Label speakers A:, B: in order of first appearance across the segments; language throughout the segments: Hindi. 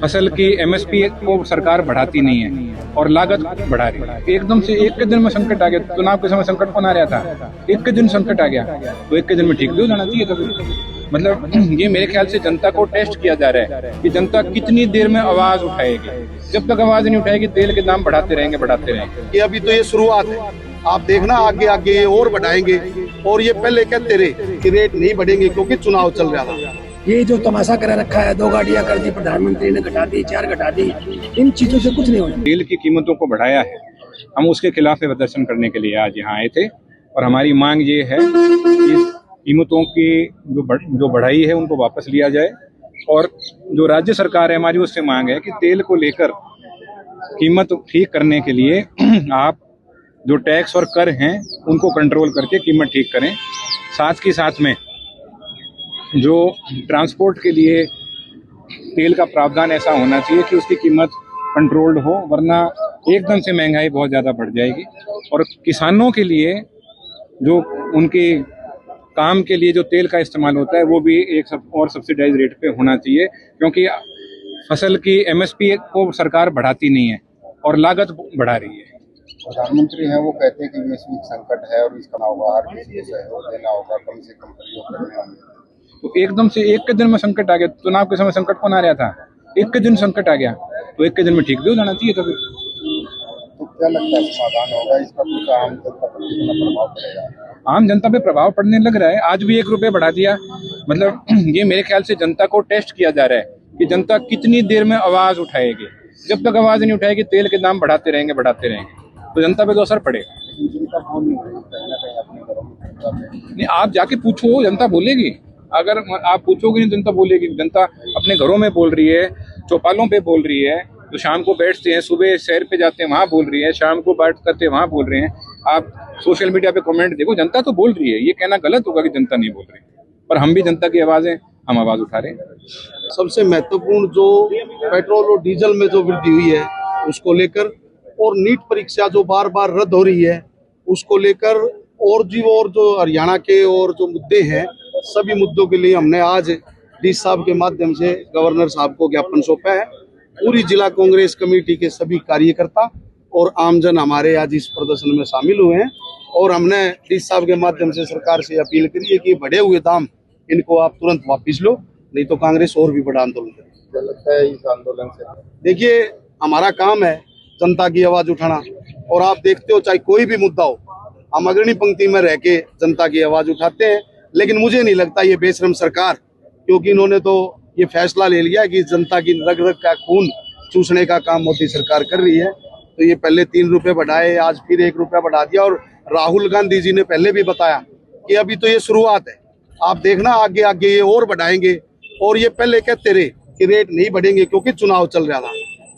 A: फसल की एमएसपी को सरकार बढ़ाती नहीं है और लागत बढ़ा रही है। एकदम से एक के दिन में संकट आ गया। चुनाव के समय संकट कौन आ रहा था? एक के दिन संकट आ गया तो एक के दिन में ठीक भी हो जाना चाहिए। कभी मतलब ये मेरे ख्याल से जनता को टेस्ट किया जा रहा है कि जनता कितनी देर में आवाज उठाएगी। जब तक आवाज नहीं उठाएगी तेल के दाम बढ़ाते रहेंगे।
B: ये अभी तो ये शुरुआत है, आप देखना आगे आगे ये और बढ़ाएंगे। और ये पहले कहते रहे कि रेट नहीं बढ़ेंगे क्योंकि चुनाव चल रहा था।
C: ये जो तमाशा करा रखा है, 2 गाड़ियां कर दी प्रधानमंत्री ने, घटा दी, 4 घटा दी, इन चीजों से कुछ नहीं होना।
A: तेल की कीमतों को बढ़ाया है, हम उसके खिलाफ प्रदर्शन करने के लिए आज यहाँ आए थे। और हमारी मांग ये है कि कीमतों की जो बढ़ाई है उनको वापस लिया जाए। और जो राज्य सरकार है हमारी, उससे मांग है कि तेल को लेकर कीमत ठीक करने के लिए आप जो टैक्स और कर हैं उनको कंट्रोल करके कीमत ठीक करें। साथ ही साथ में जो ट्रांसपोर्ट के लिए तेल का प्रावधान ऐसा होना चाहिए कि उसकी कीमत कंट्रोल्ड हो, वरना एकदम से महंगाई बहुत ज़्यादा बढ़ जाएगी। और किसानों के लिए जो उनके काम के लिए जो तेल का इस्तेमाल होता है वो भी एक और सब्सिडाइज रेट पे होना चाहिए, क्योंकि फसल की एमएसपी को सरकार बढ़ाती नहीं है और लागत बढ़ा रही है।
D: प्रधानमंत्री हैं, वो कहते हैं कि वैश्विक संकट है और इसका होगा, हर किसी को सहयोग देना होगा, कम से कम प्रयोग करने होंगे।
A: तो एकदम से एक के दिन में संकट आ गया। चुनाव के समय संकट कौन आ रहा था? एक के दिन संकट आ गया तो एक के दिन में ठीक भी हो जाना चाहिए। कभी
D: तो क्या लगता है समाधान होगा इसका? कुछ आम जनता पर कितना प्रभाव पड़ेगा?
A: आम जनता पे प्रभाव पड़ने लग रहा है। आज भी 1 रुपये बढ़ा दिया। मतलब ये मेरे ख्याल से जनता को टेस्ट किया जा रहा है कि जनता कितनी देर में आवाज उठाएगी। जब तक आवाज नहीं उठाएगी तेल के दाम बढ़ाते रहेंगे तो जनता पे तो असर पड़ेगा।
D: जनता बोल नहीं रही, कहीं ना कहीं अपने घरों में
A: नहीं, आप जाके पूछो, जनता बोलेगी। अगर आप पूछोगे नहीं जनता बोलेगी। जनता अपने घरों में बोल रही है, चौपालों पे बोल रही है, जो शाम को बैठते हैं, सुबह सैर पे जाते हैं वहाँ बोल रही है, शाम को बात करते हैं वहाँ बोल रहे हैं। आप सोशल मीडिया पे कमेंट देखो, जनता तो बोल रही है। ये कहना गलत होगा कि जनता नहीं बोल रही, पर हम भी जनता की आवाज़ है, हम आवाज़ उठा रहे हैं।
B: सबसे महत्वपूर्ण जो पेट्रोल और डीजल में जो वृद्धि हुई है उसको लेकर, और नीट परीक्षा जो बार बार रद्द हो रही है उसको लेकर, और जो हरियाणा के और जो मुद्दे हैं, सभी मुद्दों के लिए हमने आज डी साहब के माध्यम से गवर्नर साहब को ज्ञापन सौंपा है। पूरी जिला कांग्रेस कमेटी के सभी कार्यकर्ता और आमजन हमारे आज इस प्रदर्शन में शामिल हुए हैं। और हमने डी साहब के माध्यम से सरकार से अपील करी है कि बढ़े हुए दाम इनको आप तुरंत वापिस लो, नहीं तो कांग्रेस और भी बड़ा आंदोलन करेगी।
D: क्या लगता है इस आंदोलन से?
B: देखिए, हमारा काम है जनता की आवाज उठाना, और आप देखते हो चाहे कोई भी मुद्दा हो, हम अग्रणी पंक्ति में रह के जनता की आवाज उठाते हैं। लेकिन मुझे नहीं लगता ये बेशरम सरकार, क्योंकि इन्होंने तो ये फैसला ले लिया कि जनता की रग रग का खून चूसने का काम मोदी सरकार कर रही है। तो ये पहले 3 रुपए बढ़ाए, आज फिर 1 रुपया बढ़ा दिया। और राहुल गांधी जी ने पहले भी बताया कि अभी तो ये शुरुआत है, आप देखना आगे आगे ये और बढ़ाएंगे। और ये पहले कहते रहे कि रेट नहीं बढ़ेंगे क्योंकि चुनाव चल रहा था।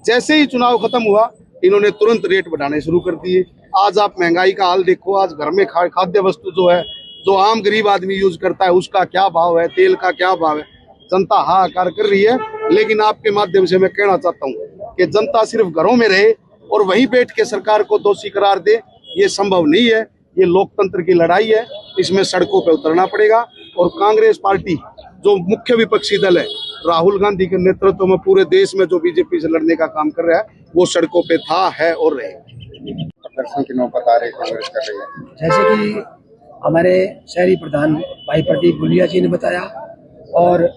B: जैसे ही चुनाव खत्म हुआ इन्होंने तुरंत रेट बढ़ाने शुरू कर दिए। आज आप महंगाई का हाल देखो, आज घर में खाद्य वस्तु जो है, जो आम गरीब आदमी यूज करता है, उसका क्या भाव है, तेल का क्या भाव है। जनता हाहाकार कर रही है। लेकिन आपके माध्यम से मैं कहना चाहता हूँ कि जनता सिर्फ घरों में रहे और वहीं बैठ के सरकार को दोषी करार दे, ये संभव नहीं है। ये लोकतंत्र की लड़ाई है, इसमें सड़कों पर उतरना पड़ेगा। और कांग्रेस पार्टी जो मुख्य विपक्षी दल है, राहुल गांधी के नेतृत्व में पूरे देश में जो बीजेपी से लड़ने का काम कर रहा है, वो सड़कों पे था, है और रहेगा।
D: प्रदर्शन की नौबत आ रही कांग्रेस कर रही है,
C: जैसे कि हमारे शहरी प्रधान भाई प्रदीप गुलिया जी ने बताया, और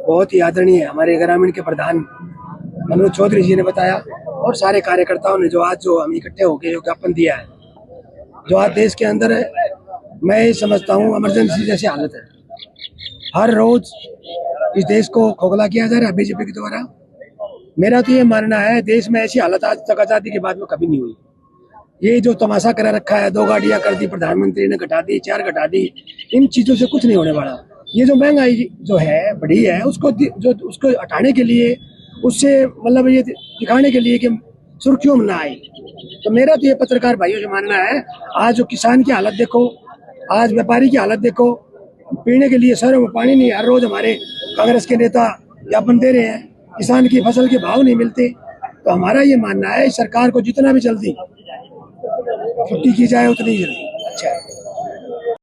C: बहुत ही आदरणीय हमारे ग्रामीण के प्रधान मनोज चौधरी जी ने बताया, और सारे कार्यकर्ताओं ने जो आज हम इकट्ठे होकर जो ज्ञापन दिया है, जो आज देश के अंदर है, मैं ये समझता हूँ इमरजेंसी जैसी हालत है। हर रोज इस देश को खोखला किया जा रहा है बीजेपी के द्वारा। मेरा तो ये मानना है देश में ऐसी हालत आज तक आजादी के बाद में कभी नहीं हुई। ये जो तमाशा करा रखा है, 2 गाड़ियां कर दी प्रधानमंत्री ने, घटा दी, 4 घटा दी, इन चीजों से कुछ नहीं होने वाला। ये जो महंगाई जो है बढ़ी है, उसको हटाने के लिए, उससे मतलब ये दिखाने के लिए कि सुर्खियों में ना आए। तो मेरा तो ये पत्रकार भाइयों से मानना है, आज जो किसान की हालत देखो, आज व्यापारी की हालत देखो, पीने के लिए शहरों में पानी नहीं। हर रोज हमारे कांग्रेस के नेता ज्ञापन दे रहे हैं, किसान की फसल के भाव नहीं मिलते। तो हमारा ये मानना है सरकार को जितना भी जल्दी छुट्टी की जाए उतनी जल्दी अच्छा है।